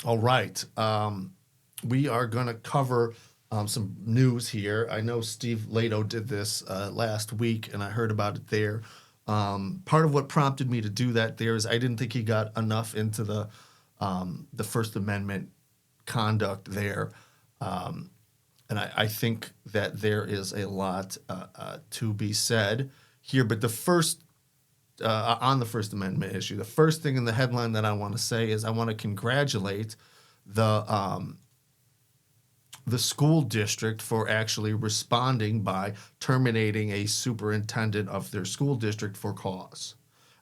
All right. We are going to cover some news here. I know Steve Lato did this last week, and I heard about it there. Part of what prompted me to do that there is I didn't think he got enough into the First Amendment conduct there. And I think that there is a lot to be said here. But the first, on the First Amendment issue, the first thing in the headline that I want to say is I want to congratulate the school district for actually responding by terminating a superintendent of their school district for cause.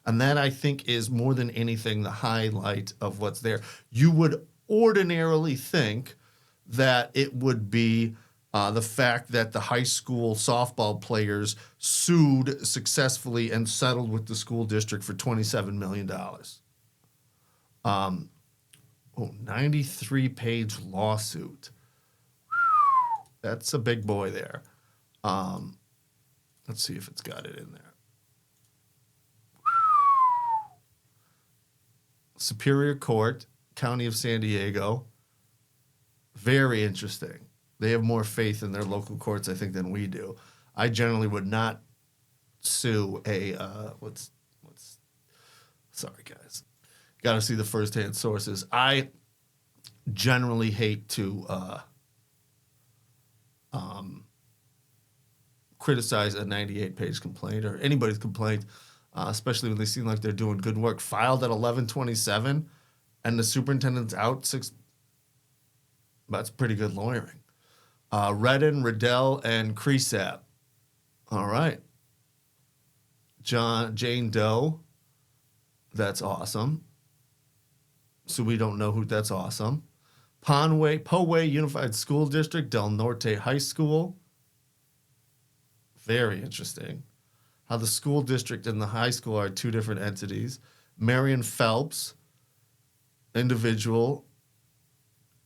And that, I think, is more than anything the highlight of what's there. You would ordinarily think that it would be the fact that the high school softball players sued successfully and settled with the school district for $27 million. 93-page lawsuit. That's a big boy there. Let's see if it's got it in there. Superior Court, County of San Diego. Very interesting. They have more faith in their local courts, I think, than we do. I generally would not sue a sorry guys. Got to see the firsthand sources. I generally hate to criticize a 98-page complaint or anybody's complaint, especially when they seem like they're doing good work. Filed at 11/27, and the superintendent's out 6. That's pretty good lawyering. Redden, Riddell, and Cresap. All right. Jane Doe. That's awesome. So we don't know who. That's awesome. Poway Unified School District, Del Norte High School. Very interesting. How the school district and the high school are two different entities. Marion Phelps, individual.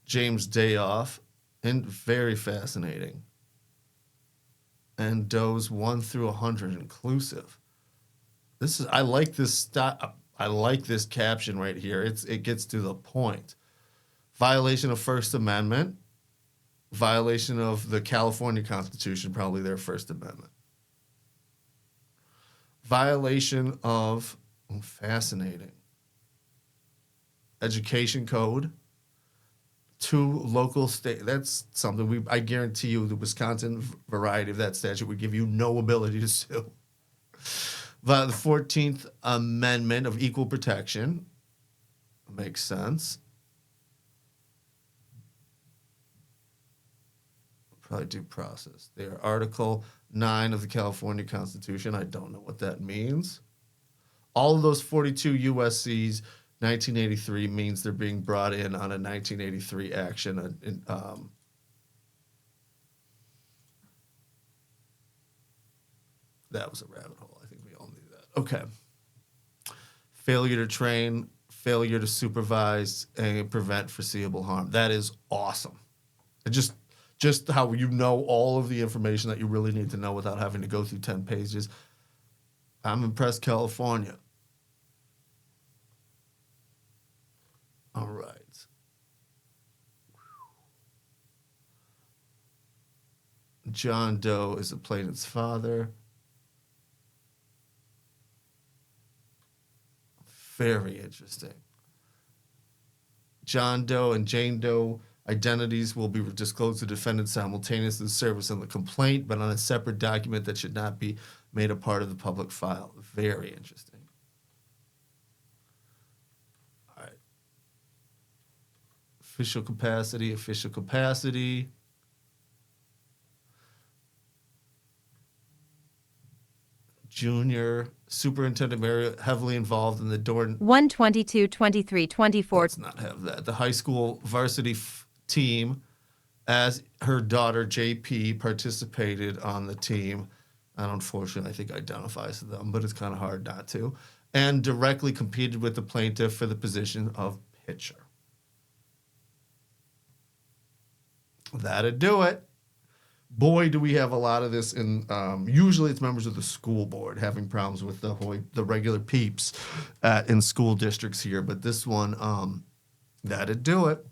James Dayoff, and very fascinating. And Doe's 1 through 100 inclusive. I like this I like this caption right here. It gets to the point. Violation of First Amendment, violation of the California Constitution, probably their First Amendment. Violation of, fascinating, Education Code, 2 local state. That's something I guarantee you the Wisconsin variety of that statute would give you no ability to sue. The 14th Amendment of Equal Protection makes sense. Probably due process. They are Article 9 of the California Constitution. I don't know what that means. All of those 42 USC's 1983 means they're being brought in on a 1983 action. That was a rabbit hole. I think we all knew that. Okay. Failure to train, failure to supervise, and prevent foreseeable harm. That is awesome. It just how you know all of the information that you really need to know without having to go through 10 pages. I'm impressed, California. All right. John Doe is the plaintiff's father. Very interesting. John Doe and Jane Doe identities will be disclosed to defendants simultaneously in service on the complaint, but on a separate document that should not be made a part of the public file. Very interesting. All right. Official capacity. Junior superintendent Mary heavily involved in the Dorn 122, 23, 24. Let's not have that. The high school varsity team, as her daughter JP participated on the team, and unfortunately I think identifies them, but it's kind of hard not to, and directly competed with the plaintiff for the position of pitcher. That'd do it. Boy, do we have a lot of this in, usually it's members of the school board having problems with the regular peeps in school districts here. But this one, That'd do it.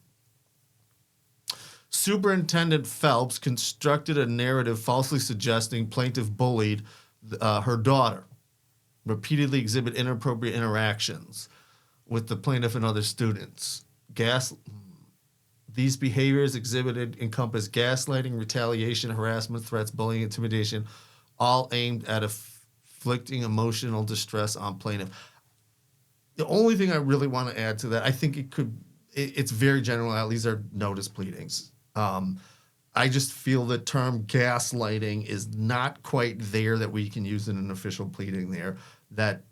Superintendent Phelps constructed a narrative falsely suggesting plaintiff bullied her daughter, repeatedly exhibit inappropriate interactions with the plaintiff and other students. These behaviors exhibited encompass gaslighting, retaliation, harassment, threats, bullying, intimidation, all aimed at inflicting emotional distress on plaintiff. The only thing I really want to add to that, I think it's very general. These are notice pleadings. I just feel the term gaslighting is not quite there that we can use in an official pleading there. That,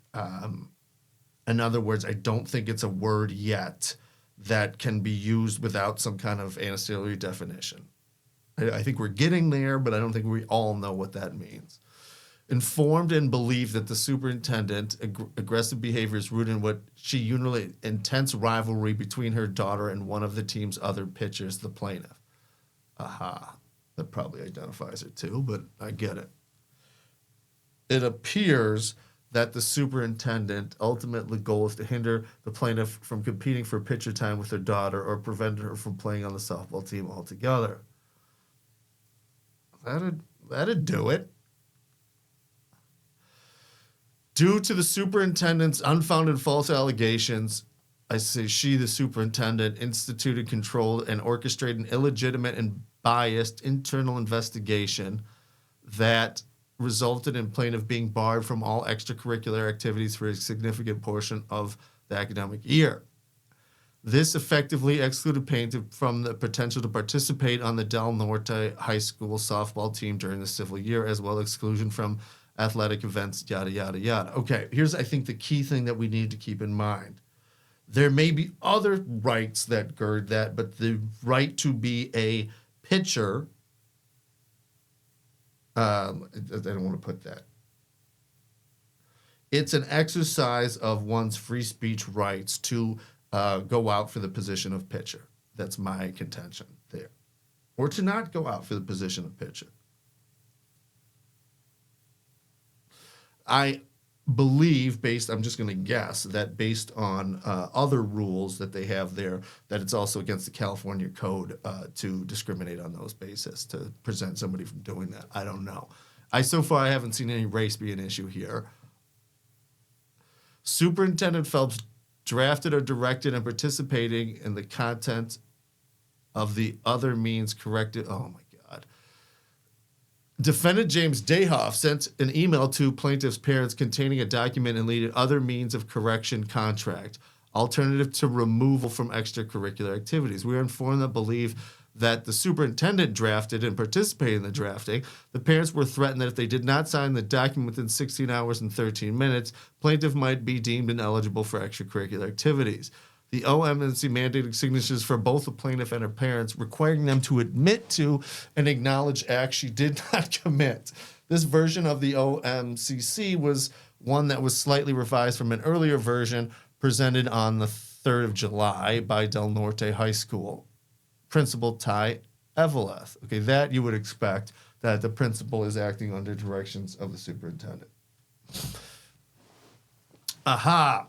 in other words, I don't think it's a word yet that can be used without some kind of ancillary definition. I think we're getting there, but I don't think we all know what that means. Informed and believed that the superintendent aggressive behavior is rooted in what she unilaterally intense rivalry between her daughter and one of the team's other pitchers, the plaintiff. Aha. That probably identifies her too, but I get it. It appears that the superintendent ultimately goal is to hinder the plaintiff from competing for pitcher time with her daughter or prevent her from playing on the softball team altogether. That'd do it. Due to the superintendent's unfounded false allegations, I say she, the superintendent, instituted, controlled, and orchestrated an illegitimate and biased internal investigation that resulted in plaintiff being barred from all extracurricular activities for a significant portion of the academic year. This effectively excluded plaintiff from the potential to participate on the Del Norte High School softball team during the civil year, as well as exclusion from athletic events, yada, yada, yada. Okay, here's, I think, the key thing that we need to keep in mind. There may be other rights that gird that, but the right to be a pitcher, I don't want to put that. It's an exercise of one's free speech rights to go out for the position of pitcher. That's my contention there. Or to not go out for the position of pitcher. I believe, I'm just going to guess, that based on other rules that they have there, that it's also against the California Code to discriminate on those bases, to prevent somebody from doing that. I don't know. So far, I haven't seen any race be an issue here. Superintendent Phelps drafted or directed and participating in the content of the other means corrected. Oh, my God. Defendant James Dayhoff sent an email to plaintiff's parents containing a document and leaded other means of correction contract, alternative to removal from extracurricular activities. We are informed that believe that the superintendent drafted and participated in the drafting. The parents were threatened that if they did not sign the document within 16 hours and 13 minutes, plaintiff might be deemed ineligible for extracurricular activities. The OMC mandated signatures for both the plaintiff and her parents, requiring them to admit to and acknowledge acts she did not commit. This version of the OMCC was one that was slightly revised from an earlier version presented on the 3rd of July by Del Norte High School. Principal Ty Eveleth. Okay, that you would expect that the principal is acting under directions of the superintendent. Aha!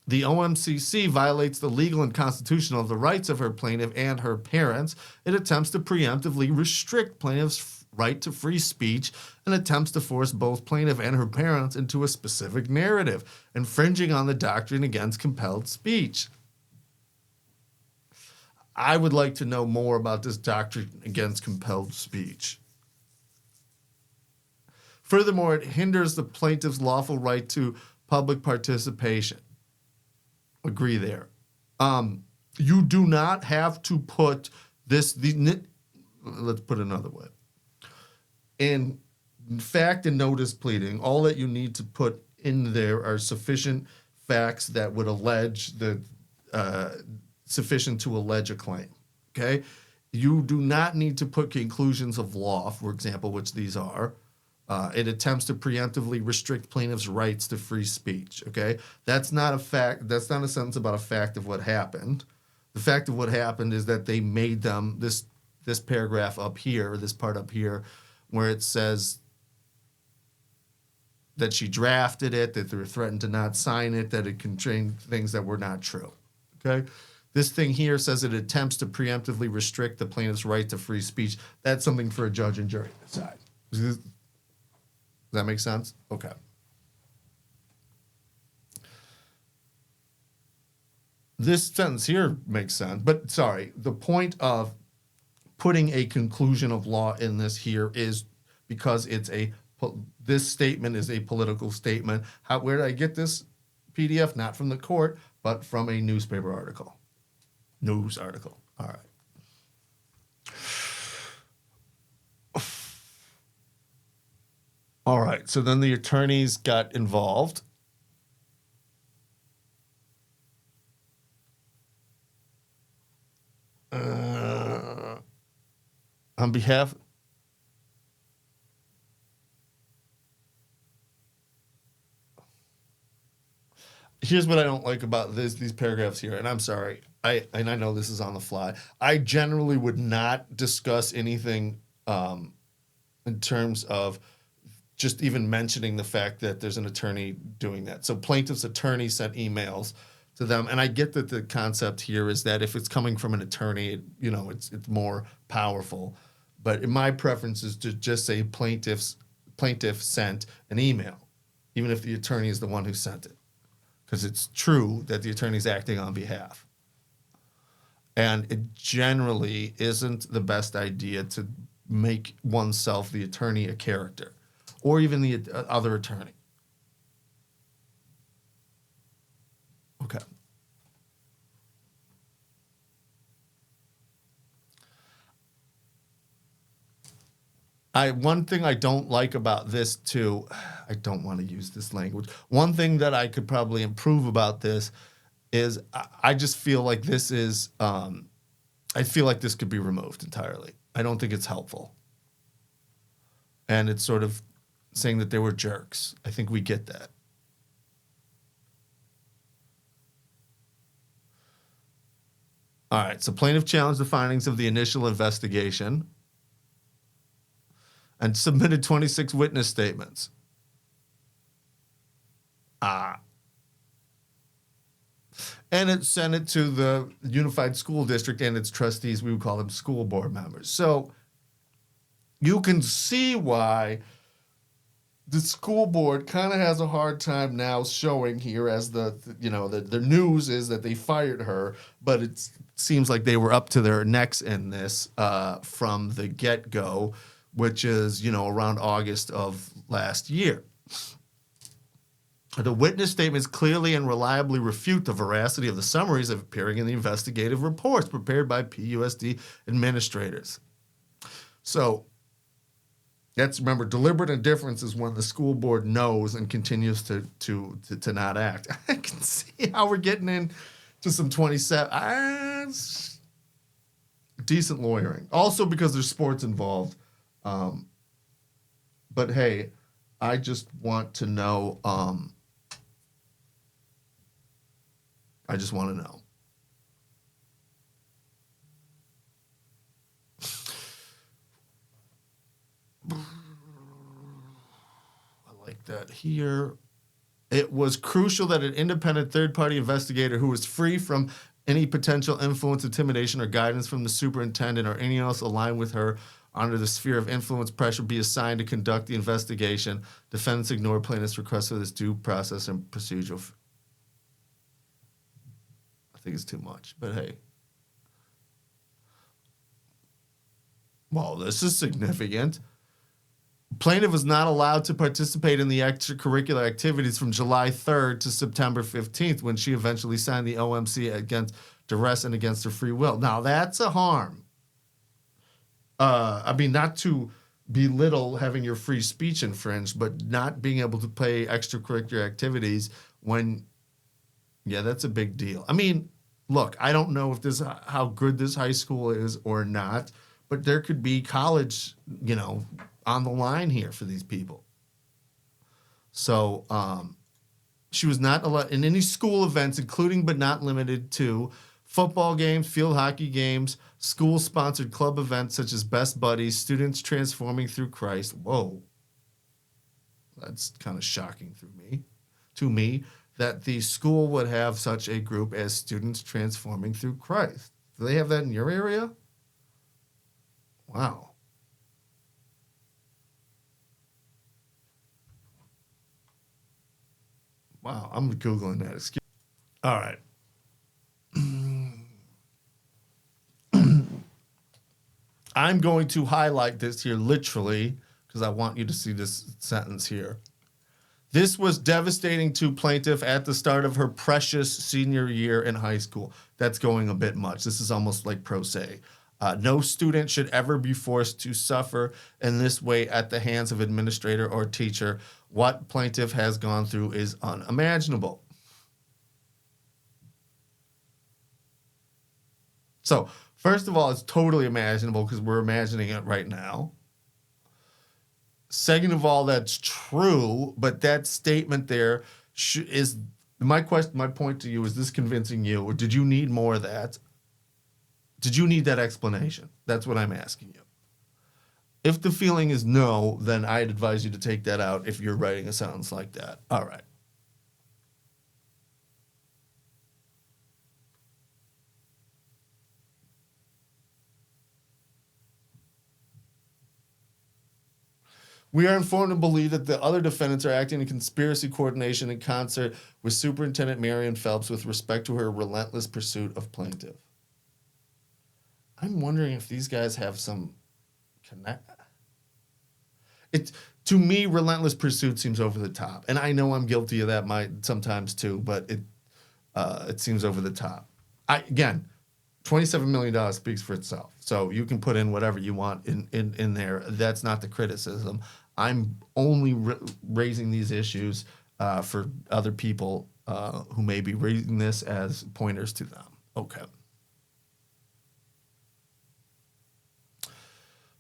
The OMCC violates the legal and constitutional the rights of her plaintiff and her parents. It attempts to preemptively restrict plaintiff's right to free speech and attempts to force both plaintiff and her parents into a specific narrative, infringing on the doctrine against compelled speech. I would like to know more about this doctrine against compelled speech. Furthermore, it hinders the plaintiff's lawful right to public participation. Agree there. You do not have to put this, let's put it another way. In fact and notice pleading, all that you need to put in there are sufficient facts that would allege sufficient to allege a claim, okay? You do not need to put conclusions of law, for example, which these are. It attempts to preemptively restrict plaintiff's rights to free speech, okay? That's not a fact. That's not a sentence about a fact of what happened. The fact of what happened is that they made them, this paragraph up here, this part up here, where it says that she drafted it, that they were threatened to not sign it, that it contained things that were not true. Okay? This thing here says it attempts to preemptively restrict the plaintiff's right to free speech. That's something for a judge and jury to decide. Does that make sense? Okay. This sentence here makes sense, but sorry, the point of putting a conclusion of law in this here is because this statement is a political statement. Where did I get this PDF? Not from the court, but from a newspaper article. News article. All right. All right. So then the attorneys got involved. On behalf. Here's what I don't like about these paragraphs here, and I'm sorry. I know this is on the fly. I generally would not discuss anything in terms of just even mentioning the fact that there's an attorney doing that. So plaintiff's attorney sent emails to them, and I get that the concept here is that if it's coming from an attorney, it's more powerful. But my preference is to just say plaintiff sent an email, even if the attorney is the one who sent it, because it's true that the attorney is acting on behalf. And it generally isn't the best idea to make oneself, the attorney, a character, or even the other attorney. Okay. One thing I don't like about this too, I don't want to use this language. One thing that I could probably improve about this is I just feel like this is, I feel like this could be removed entirely. I don't think it's helpful. And it's sort of saying that they were jerks. I think we get that. All right, so plaintiff challenged the findings of the initial investigation and submitted 26 witness statements. And it sent it to the Unified School District and its trustees. We would call them school board members. So you can see why the school board kind of has a hard time now showing here as the news is that they fired her, but it seems like they were up to their necks in this from the get-go, which is, around August of last year. The witness statements clearly and reliably refute the veracity of the summaries appearing in the investigative reports prepared by PUSD administrators. So, remember, deliberate indifference is when the school board knows and continues to not act. I can see how we're getting into some 27. Decent lawyering. Also because there's sports involved. But hey, I just want to know. I just want to know. I like that here. It was crucial that an independent third-party investigator who was free from any potential influence, intimidation, or guidance from the superintendent or anyone else aligned with her under the sphere of influence pressure be assigned to conduct the investigation. Defendants ignored plaintiff's request for this due process and procedural. I think it's too much, but hey. Well, this is significant. Plaintiff was not allowed to participate in the extracurricular activities from July 3rd to September 15th when she eventually signed the OMC against duress and against her free will. Now, that's a harm. Not to belittle having your free speech infringed, but not being able to play extracurricular activities when, that's a big deal. Look, I don't know if how good this high school is or not, but there could be college, on the line here for these people. So she was not allowed in any school events, including but not limited to football games, field hockey games, school-sponsored club events such as Best Buddies, Students Transforming Through Christ. Whoa. That's kind of shocking to me, that the school would have such a group as Students Transforming Through Christ. Do they have that in your area? Wow. Wow, I'm Googling that. Excuse me. All right. I'm going to highlight this here literally because I want you to see this sentence here. This was devastating to plaintiff at the start of her precious senior year in high school. That's going a bit much. This is almost like pro se. No student should ever be forced to suffer in this way at the hands of administrator or teacher. What plaintiff has gone through is unimaginable. So, first of all, it's totally imaginable because we're imagining it right now. Second of all, that's true, but that statement there is my question. My point to you is: this convincing you, or did you need more of that? Did you need that explanation? That's what I'm asking you. If the feeling is no, then I'd advise you to take that out if you're writing a sentence like that. All right. We are informed and believe that the other defendants are acting in conspiracy coordination in concert with Superintendent Marion Phelps with respect to her relentless pursuit of plaintiff. I'm wondering if these guys have some connect. To me, relentless pursuit seems over the top, and I know I'm guilty of that sometimes too. But it seems over the top. Again, $27 million speaks for itself. So you can put in whatever you want in there. That's not the criticism. I'm only raising these issues for other people who may be raising this as pointers to them. Okay.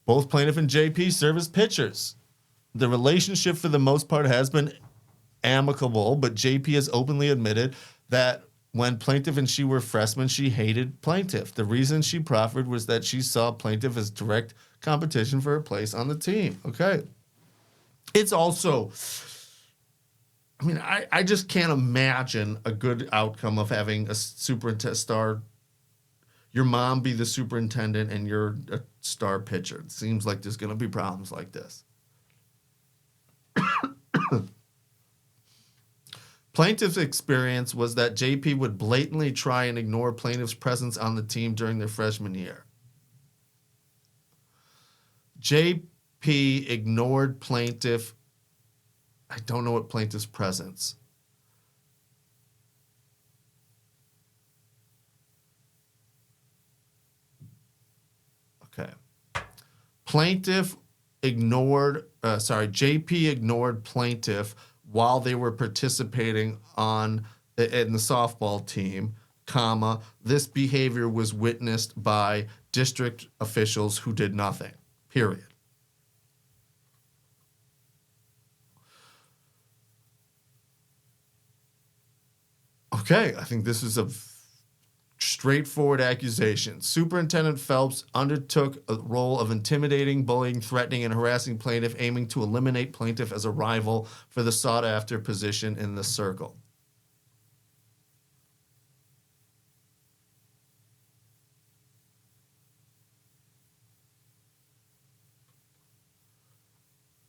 Both plaintiff and JP serve as pitchers. The relationship for the most part has been amicable, but JP has openly admitted that when plaintiff and she were freshmen, she hated plaintiff. The reason she proffered was that she saw plaintiff as direct competition for her place on the team. Okay. It's also, I mean, I just can't imagine a good outcome of having a superintendent your mom be the superintendent and you're a star pitcher. It seems like there's going to be problems like this. Plaintiff's experience was that JP would blatantly try and ignore plaintiff's presence on the team during their freshman year. JP ignored plaintiff. I don't know what plaintiff's presence. Okay. JP ignored plaintiff while they were participating in the softball team, comma, this behavior was witnessed by district officials who did nothing, period. Okay, I think this is a straightforward accusation. Superintendent Phelps undertook a role of intimidating, bullying, threatening, and harassing plaintiff, aiming to eliminate plaintiff as a rival for the sought-after position in the circle.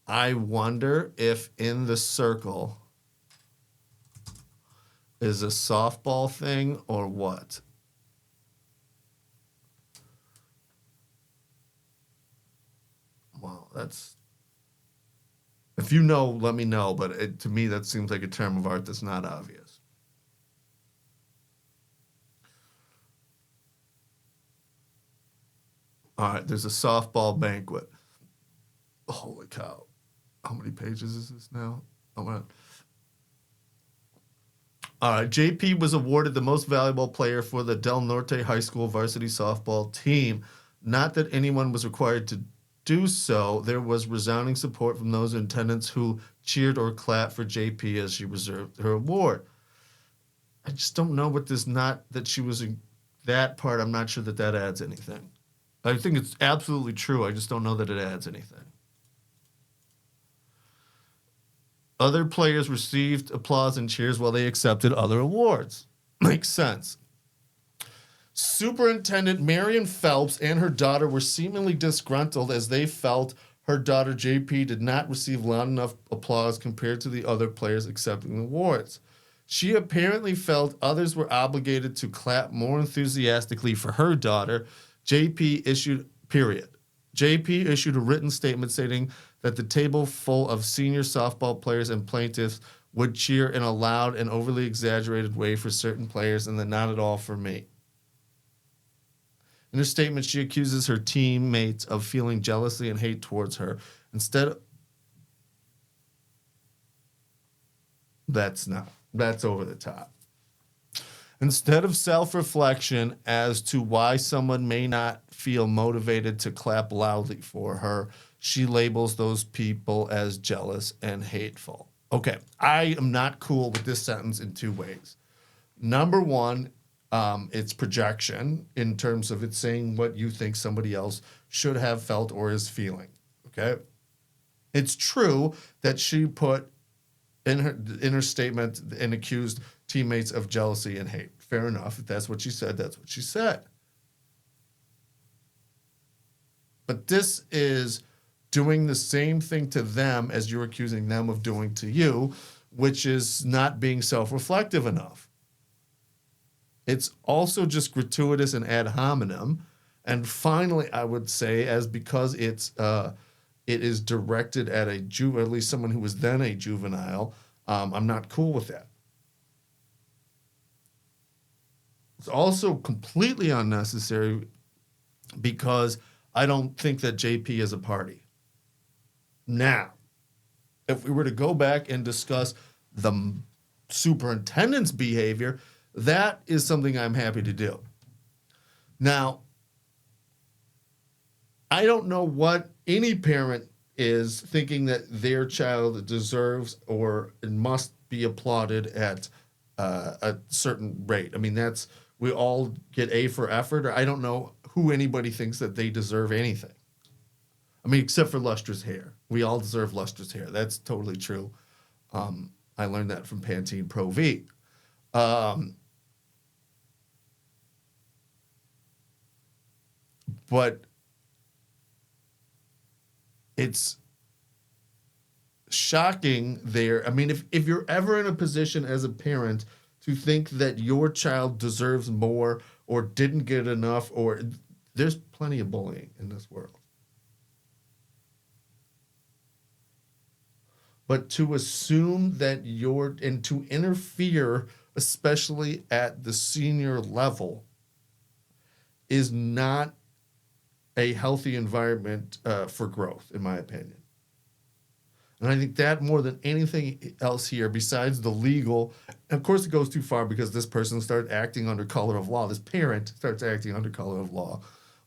I wonder if in the circle is a softball thing or what? Wow, if you know, let me know, but to me that seems like a term of art that's not obvious. All right, there's a softball banquet. Holy cow. How many pages is this now? All right, JP was awarded the most valuable player for the Del Norte High School varsity softball team. Not that anyone was required to do so. There was resounding support from those in attendance who cheered or clapped for JP as she reserved her award. I just don't know what this that she was in that part. I'm not sure that adds anything. I think it's absolutely true. I just don't know that it adds anything. Other players received applause and cheers while they accepted other awards. Makes sense. Superintendent Marion Phelps and her daughter were seemingly disgruntled as they felt her daughter JP did not receive loud enough applause compared to the other players accepting the awards. She apparently felt others were obligated to clap more enthusiastically for her daughter. JP issued a written statement stating that the table full of senior softball players and plaintiffs would cheer in a loud and overly exaggerated way for certain players and then not at all for me. In her statement, she accuses her teammates of feeling jealousy and hate towards her. That's over the top. Instead of self-reflection as to why someone may not feel motivated to clap loudly for her, she labels those people as jealous and hateful. Okay, I am not cool with this sentence in two ways. Number one, it's projection in terms of it's saying what you think somebody else should have felt or is feeling. Okay, it's true that she put in her statement and accused teammates of jealousy and hate. Fair enough. If that's what she said, that's what she said. But this is doing the same thing to them as you're accusing them of doing to you, which is not being self-reflective enough. It's also just gratuitous and ad hominem. And finally, I would say, because it is directed at at least someone who was then a juvenile, I'm not cool with that. It's also completely unnecessary because I don't think that JP is a party. Now, if we were to go back and discuss the superintendent's behavior, that is something I'm happy to do. Now, I don't know what any parent is thinking that their child deserves or must be applauded at a certain rate. I mean, we all get A for effort, or I don't know who anybody thinks that they deserve anything. I mean, except for lustrous hair. We all deserve lustrous hair. That's totally true. I learned that from Pantene Pro V. But it's shocking there. I mean, if you're ever in a position as a parent to think that your child deserves more or didn't get enough, or there's plenty of bullying in this world. But to assume that and to interfere, especially at the senior level, is not a healthy environment for growth, in my opinion. And I think that more than anything else here, besides the legal, and of course it goes too far because this person started acting under color of law. This parent starts acting under color of law.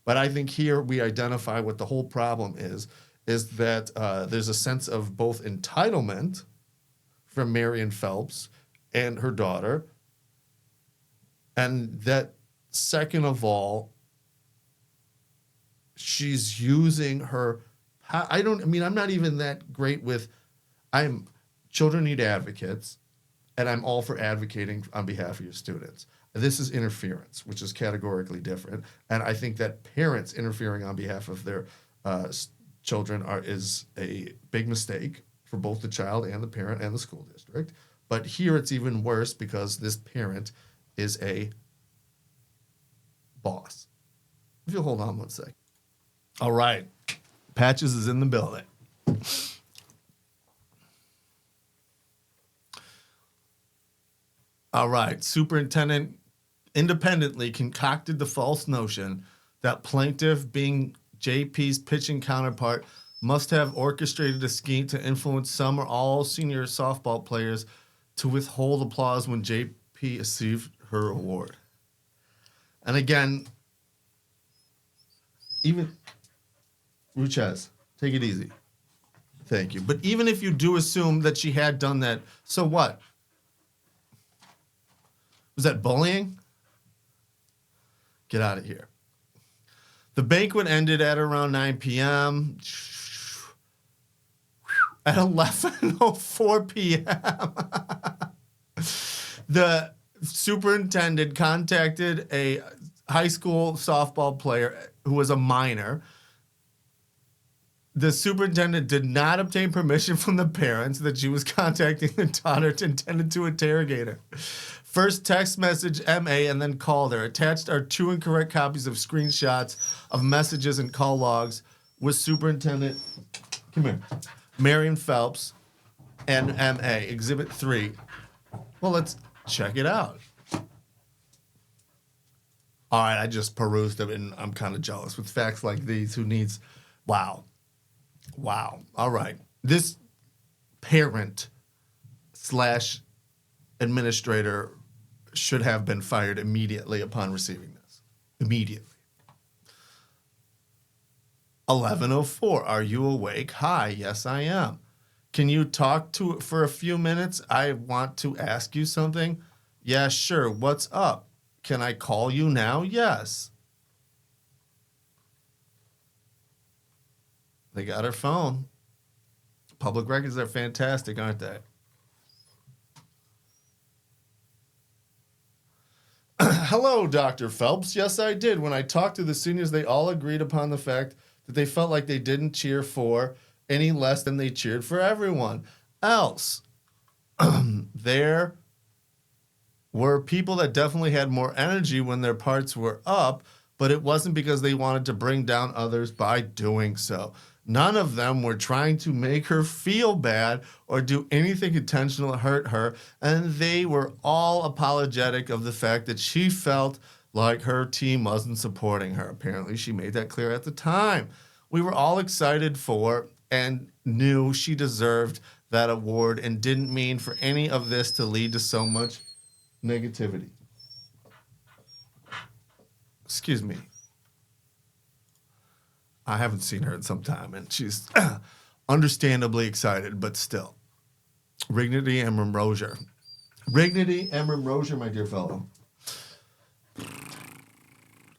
But I think here we identify what the whole problem is that there's a sense of both entitlement from Marion Phelps and her daughter. And that, second of all, she's using her. I'm not even that great with. Children need advocates, and I'm all for advocating on behalf of your students. This is interference, which is categorically different. And I think that parents interfering on behalf of their children is a big mistake for both the child and the parent and the school district. But here it's even worse because this parent is a boss. If you'll hold on one sec. All right. Patches is in the building. All right. Superintendent independently concocted the false notion that plaintiff, being JP's pitching counterpart, must have orchestrated a scheme to influence some or all senior softball players to withhold applause when JP received her award. And again, even Ruchez, take it easy. Thank you. But even if you do assume that she had done that, so what? Was that bullying? Get out of here. The banquet ended at around 9 p.m. at 11:04 p.m. The superintendent contacted a high school softball player who was a minor. The superintendent did not obtain permission from the parents that she was contacting the daughter intended to interrogate her. First text message MA and then called her. Attached are 2 incorrect copies of screenshots of messages and call logs with Superintendent, come here, Marion Phelps and MA, Exhibit 3. Well, let's check it out. All right, I just perused them, and I'm kind of jealous with facts like these. Who needs, wow. All right. This parent / administrator should have been fired immediately upon receiving this. Immediately. 11:04. Are you awake? Hi. Yes, I am. Can you talk for a few minutes? I want to ask you something. Yeah, sure. What's up? Can I call you now? Yes. They got her phone. Public records are fantastic, aren't they? Hello, Dr. Phelps. Yes, I did. When I talked to the seniors, they all agreed upon the fact that they felt like they didn't cheer for any less than they cheered for everyone else. There were people that definitely had more energy when their parts were up, but it wasn't because they wanted to bring down others by doing so. None of them were trying to make her feel bad or do anything intentional to hurt her, and they were all apologetic of the fact that she felt like her team wasn't supporting her. Apparently, she made that clear at the time. We were all excited for and knew she deserved that award and didn't mean for any of this to lead to so much negativity. Excuse me. I haven't seen her in some time, and she's understandably excited, but still. Rignity and Rozier. Rignity and Rozier, my dear fellow.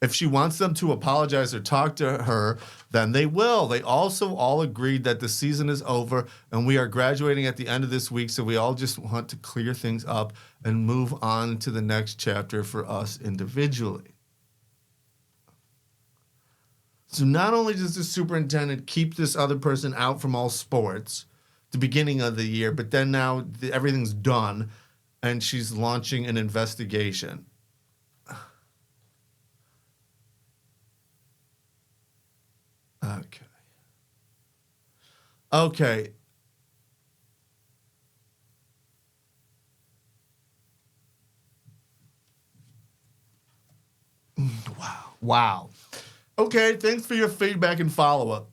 If she wants them to apologize or talk to her, then they will. They also all agreed that the season is over and we are graduating at the end of this week, so we all just want to clear things up and move on to the next chapter for us individually. So not only does the superintendent keep this other person out from all sports at the beginning of the year, but then now everything's done and she's launching an investigation. Okay. Wow. Okay, thanks for your feedback and follow-up.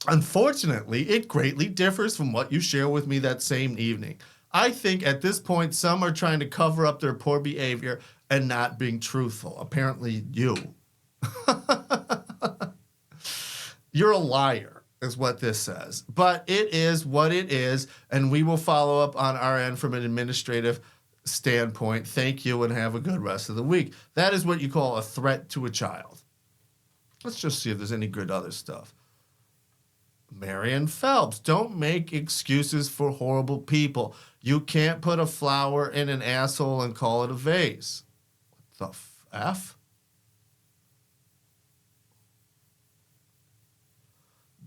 Unfortunately, it greatly differs from what you share with me that same evening. I think at this point, some are trying to cover up their poor behavior and not being truthful. Apparently, you. You're a liar, is what this says. But it is what it is, and we will follow up on our end from an administrative standpoint. Thank you, and have a good rest of the week. That is what you call a threat to a child. Let's just see if there's any good other stuff. Marion Phelps, don't make excuses for horrible people. You can't put a flower in an asshole and call it a vase. What the F?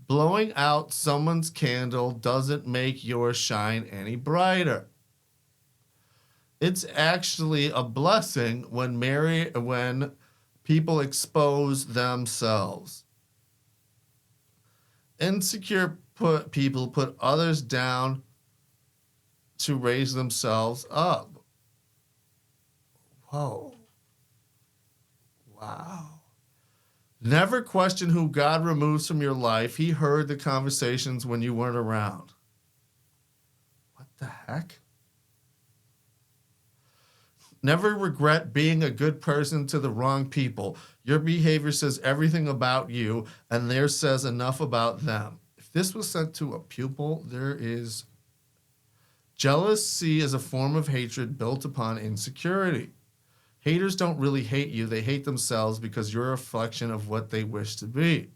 Blowing out someone's candle doesn't make yours shine any brighter. It's actually a blessing when people expose themselves. Insecure people put others down to raise themselves up. Whoa. Wow. Never question who God removes from your life. He heard the conversations when you weren't around. What the heck? Never regret being a good person to the wrong people. Your behavior says everything about you, and theirs says enough about them. If this was sent to a pupil, there is jealousy is a form of hatred built upon insecurity. Haters don't really hate you. They hate themselves because you're a reflection of what they wish to be.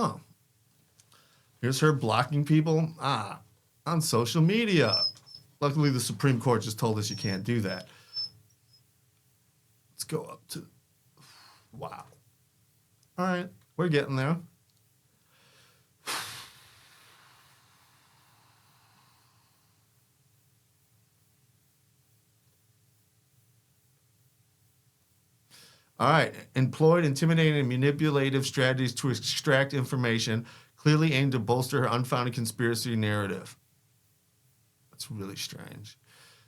Oh, here's her blocking people on social media. Luckily, the Supreme Court just told us you can't do that. Let's go up to, wow. All right, we're getting there. All right, employed intimidating and manipulative strategies to extract information clearly aimed to bolster her unfounded conspiracy narrative. That's really strange.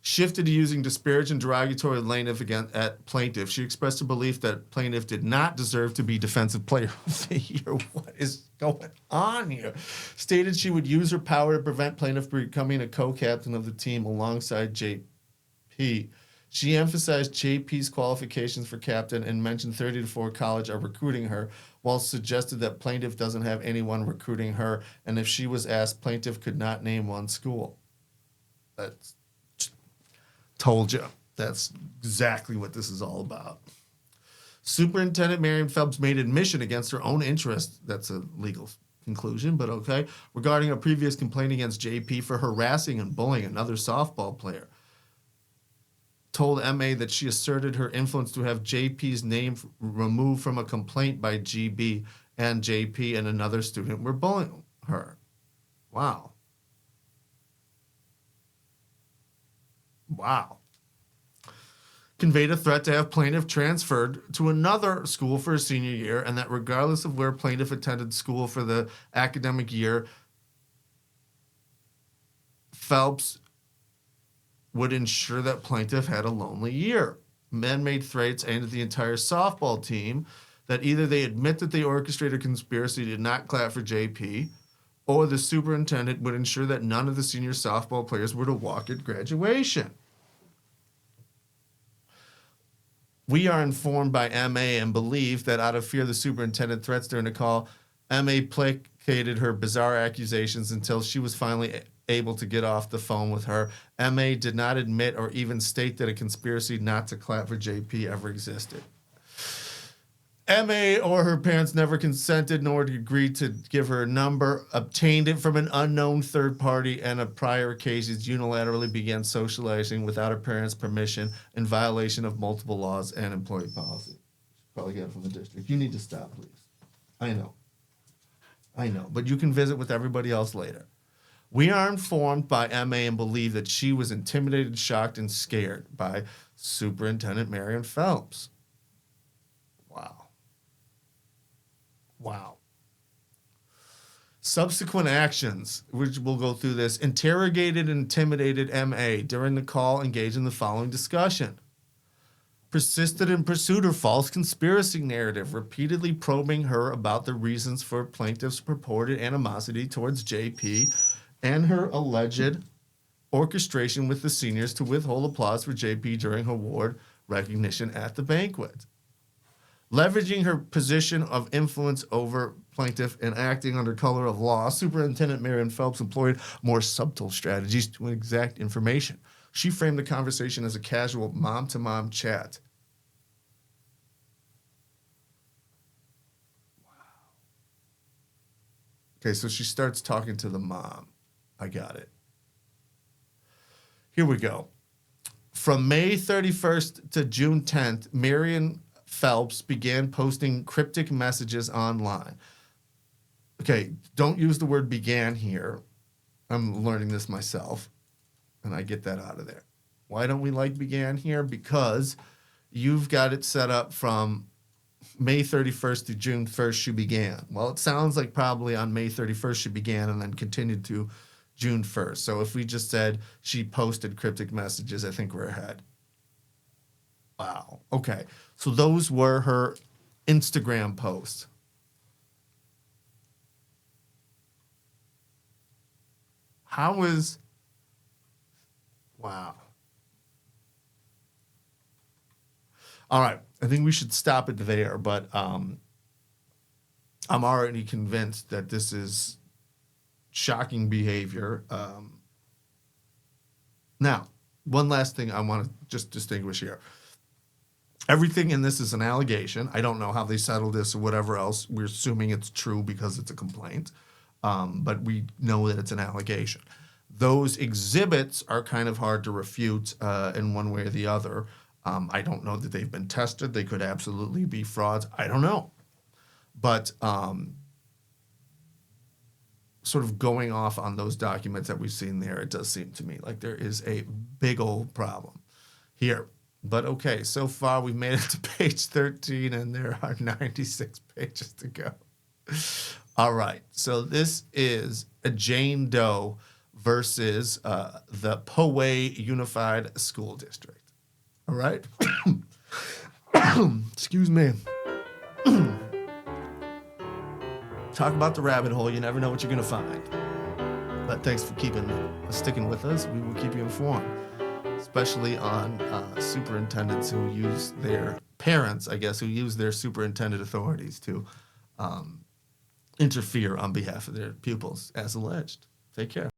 Shifted to using disparaging and derogatory language at plaintiff. She expressed a belief that plaintiff did not deserve to be defensive player of the year. What is going on here? Stated she would use her power to prevent plaintiff from becoming a co-captain of the team alongside JP. She emphasized JP's qualifications for captain and mentioned 30 to 4 college are recruiting her, while suggested that plaintiff doesn't have anyone recruiting her, and if she was asked, plaintiff could not name one school. That's told you. That's exactly what this is all about. Superintendent Marion Phelps made admission against her own interest. That's a legal conclusion, but okay. Regarding a previous complaint against JP for harassing and bullying another softball player. Told MA that she asserted her influence to have JP's name removed from a complaint by GB, and JP and another student were bullying her. Wow. Wow. Conveyed a threat to have plaintiff transferred to another school for her senior year, and that regardless of where plaintiff attended school for the academic year, Phelps would ensure that plaintiff had a lonely year. Men made threats aimed at the entire softball team that either they admit that they orchestrated a conspiracy, did not clap for JP, or the superintendent would ensure that none of the senior softball players were to walk at graduation. We are informed by MA and believe that out of fear of the superintendent threats during the call, MA placated her bizarre accusations until she was finally able to get off the phone with her. MA did not admit or even state that a conspiracy not to clap for JP ever existed. MA or her parents never consented nor agreed to give her a number, obtained it from an unknown third party, and on prior occasions unilaterally began socializing without her parents' permission in violation of multiple laws and employee policy. Probably get it from the district. You need to stop, please. I know, but you can visit with everybody else later. We are informed by MA and believe that she was intimidated, shocked, and scared by Superintendent Marion Phelps. Wow. Subsequent actions, which we'll go through this, interrogated and intimidated MA during the call, engaged in the following discussion. Persisted and pursued her false conspiracy narrative, repeatedly probing her about the reasons for plaintiff's purported animosity towards JP and her alleged orchestration with the seniors to withhold applause for JP during her award recognition at the banquet. Leveraging her position of influence over plaintiff and acting under color of law, Superintendent Marion Phelps employed more subtle strategies to exact information. She framed the conversation as a casual mom-to-mom chat. Wow. Okay, so she starts talking to the mom. I got it. Here we go. From May 31st to June 10th, Marion Phelps began posting cryptic messages online. Okay, don't use the word began here. I'm learning this myself, and I get that out of there. Why don't we like began here? Because you've got it set up from May 31st to June 1st she began. Well, it sounds like probably on May 31st she began and then continued to June 1st. So if we just said she posted cryptic messages, I think we're ahead. Wow. Okay. So those were her Instagram posts. How is... Wow. All right. I think we should stop it there, but I'm already convinced that this is shocking behavior. Now, one last thing I want to just distinguish here. Everything in this is an allegation. I don't know how they settled this or whatever else. We're assuming it's true because it's a complaint, but we know that it's an allegation. Those exhibits are kind of hard to refute in one way or the other. I don't know that they've been tested. They could absolutely be frauds. I don't know. But sort of going off on those documents that we've seen there, it does seem to me like there is a big old problem here. But okay, so far we've made it to page 13 and there are 96 pages to go. All right, so this is a Jane Doe versus the Poway Unified School District. All right? Excuse me. Talk about the rabbit hole. You never know what you're going to find. But thanks for sticking with us. We will keep you informed, especially on superintendents who use their parents, I guess, who use their superintendent authorities to interfere on behalf of their pupils, as alleged. Take care.